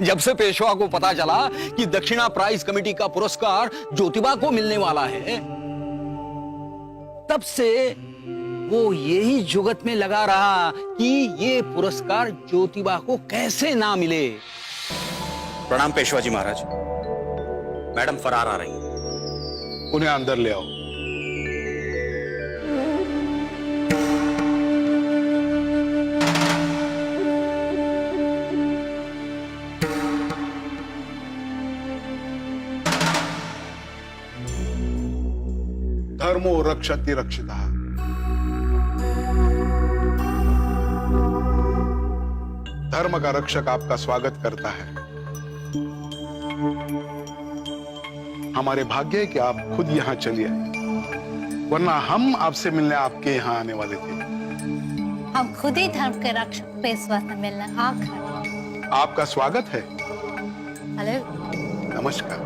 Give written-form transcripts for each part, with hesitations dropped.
जब से पेशवा को पता चला कि दक्षिणा प्राइज कमेटी का पुरस्कार ज्योतिबा को मिलने वाला है, तब से वो यही जुगत में लगा रहा कि ये पुरस्कार ज्योतिबा को कैसे ना मिले। प्रणाम पेशवा जी महाराज। मैडम फरार आ रही हैं। उन्हें अंदर ले आओ। धर्मो रक्षति रक्षिता। धर्म का रक्षक आपका स्वागत करता है। हमारे भाग्य है कि आप खुद यहाँ चली आए, वरना हम आपसे मिलने आपके यहाँ आने वाले थे। हम खुद ही धर्म के रक्षक पेशवा से मिलने आ गए। आपका स्वागत है। हेलो। नमस्कार।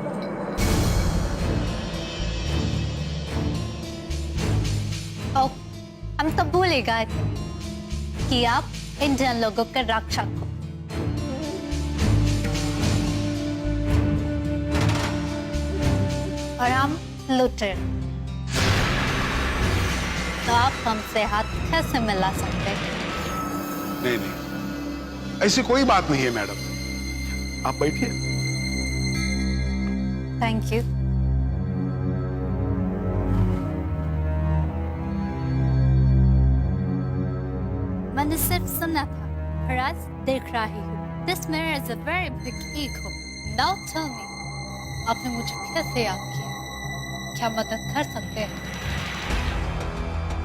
ओ, हम तो भूल ही गए थे कि आप इंडियन लोगों के रक्षक हो। और हम लुटेर। तो आप हमसे हाथ कैसे मिला सकते हैं? नहीं नहीं, ऐसी कोई बात नहीं है मैडम, आप बैठिए। Thank you. मैंने सिर्फ सुना था, पर आज देख रही हूँ। This mirror is a very big ego. Now tell me, आपने मुझे कैसे याद किया? क्या मदद कर सकते हैं?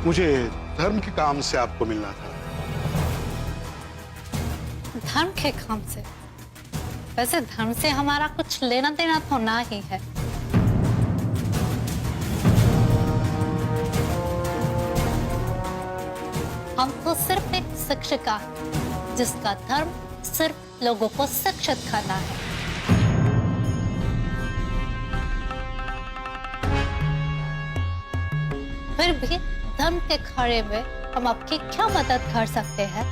मुझे धर्म के काम से आपको मिलना था। धर्म के काम से? वैसे धर्म से हमारा कुछ लेना देना तो ना ही है। हम तो सिर्फ एक शिक्षिका है, जिसका धर्म सिर्फ लोगों को शिक्षित करना है। फिर भी धर्म के खड़े में हम आपकी क्या मदद कर सकते हैं?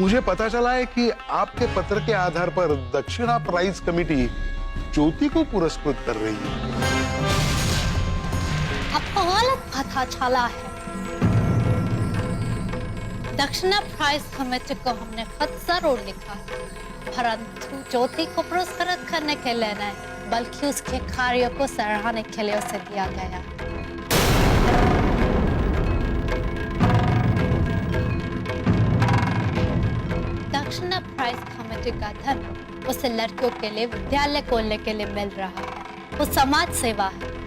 मुझे पता चला है कि आपके पत्र के आधार पर दक्षिणा प्राइज कमेटी ज्योति को पुरस्कृत कर रही है। आपको गलत पता चला है। दक्षिणा प्राइज कमेटी को हमने खत जरूर लिखा है, परंतु ज्योति को पुरस्कृत करने के लिए नहीं, बल्कि उसके कार्यों को सराहने के लिए उसे दिया गया। दक्षिणा प्राइज कमेटी का धन उसे लड़कियों के लिए विद्यालय खोलने के लिए मिल रहा है। वो समाज सेवा है।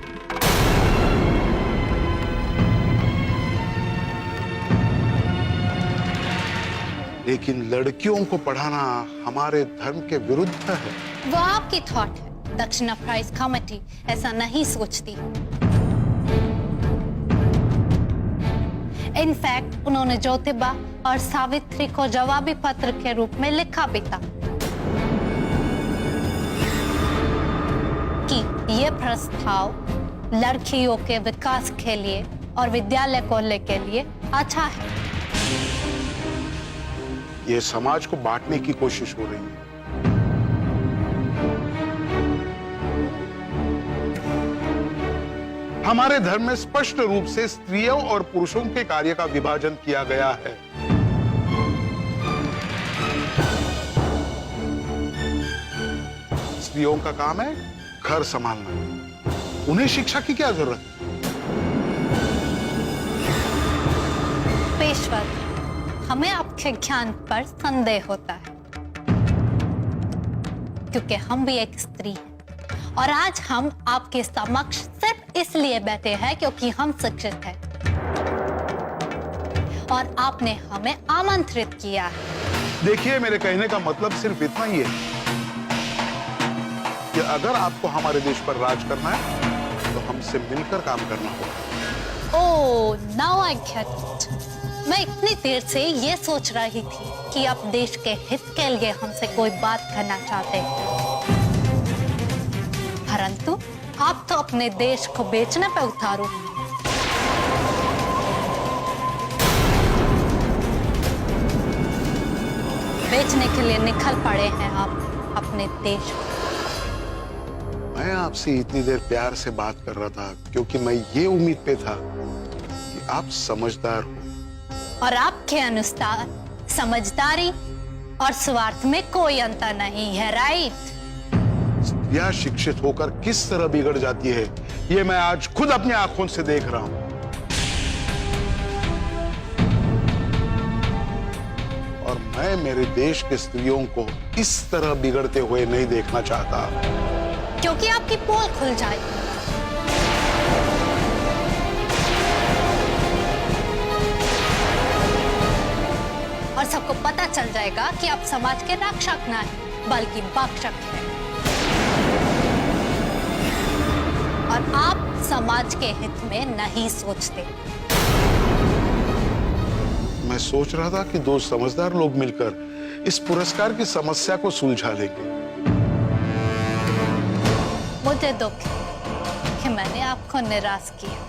लेकिन लड़कियों को पढ़ाना हमारे धर्म के विरुद्ध है। वो आपकी थॉट है। दक्षिणा प्राइज कमेटी ऐसा नहीं सोचती। इनफैक्ट उन्होंने ज्योतिबा और सावित्री को जवाबी पत्र के रूप में लिखा भी था कि ये प्रस्ताव लड़कियों के विकास के लिए और विद्यालय खोलने के लिए अच्छा है। ये समाज को बांटने की कोशिश हो रही है। हमारे धर्म में स्पष्ट रूप से स्त्रियों और पुरुषों के कार्य का विभाजन किया गया है। स्त्रियों का काम है घर संभालना, उन्हें शिक्षा की क्या जरूरत है? पेशवा, हमें आपके ज्ञान पर संदेह होता है, क्योंकि हम भी एक स्त्री हैं और आज हम आपके समक्ष सिर्फ इसलिए बैठे हैं क्योंकि हम शिक्षित हैं और आपने हमें आमंत्रित किया है। देखिए, मेरे कहने का मतलब सिर्फ इतना ही है कि अगर आपको हमारे देश पर राज करना है तो हमसे मिलकर काम करना होगा। ओह, नाउ आई गेट इट। मैं इतनी देर से ये सोच रही थी कि आप देश के हित के लिए हमसे कोई बात करना चाहते हैं, परंतु आप तो अपने देश को बेचने पे उतारू। बेचने के लिए निकल पड़े हैं आप अपने देश को। मैं आपसे इतनी देर प्यार से बात कर रहा था क्योंकि मैं ये उम्मीद पे था कि आप समझदार हो। और आपके अनुसार समझदारी और स्वार्थ में कोई अंतर नहीं है, राइट? स्त्रियां शिक्षित होकर किस तरह बिगड़ जाती है ये मैं आज खुद अपनी आंखों से देख रहा हूं। और मैं मेरे देश के स्त्रियों को इस तरह बिगड़ते हुए नहीं देखना चाहता, क्योंकि आपकी पोल खुल जाएगी। और सबको पता चल जाएगा कि आप समाज के रक्षक नहीं बल्कि भक्षक हैं। और आप समाज के हित में नहीं सोचते। मैं सोच रहा था कि दो समझदार लोग मिलकर इस पुरस्कार की समस्या को सुलझा लेंगे। मुझे दुख है कि मैंने आपको निराश किया,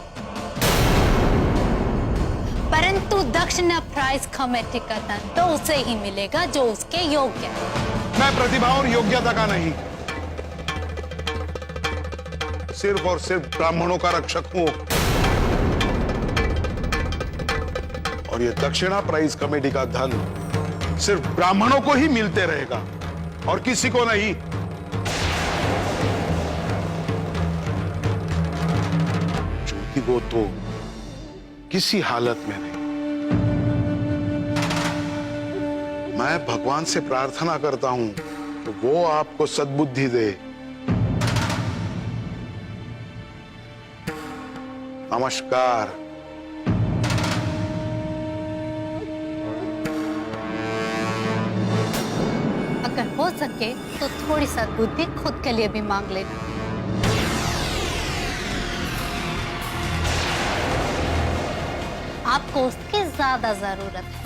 परंतु दक्षिणा प्राइज कमेटी का धन तो उसे ही मिलेगा जो उसके योग्य है। मैं प्रतिभा और योग्यता का नहीं, सिर्फ और सिर्फ ब्राह्मणों का रक्षक हूं। और ये दक्षिणा प्राइज कमेटी का धन सिर्फ ब्राह्मणों को ही मिलते रहेगा और किसी को नहीं। ज्योति को तो किसी हालत में नहीं। मैं भगवान से प्रार्थना करता हूं कि वो आपको सद्बुद्धि दे। नमस्कार। अगर हो सके तो थोड़ी सद्बुद्धि खुद के लिए भी मांग लेना। आपको उसकी ज्यादा जरूरत है।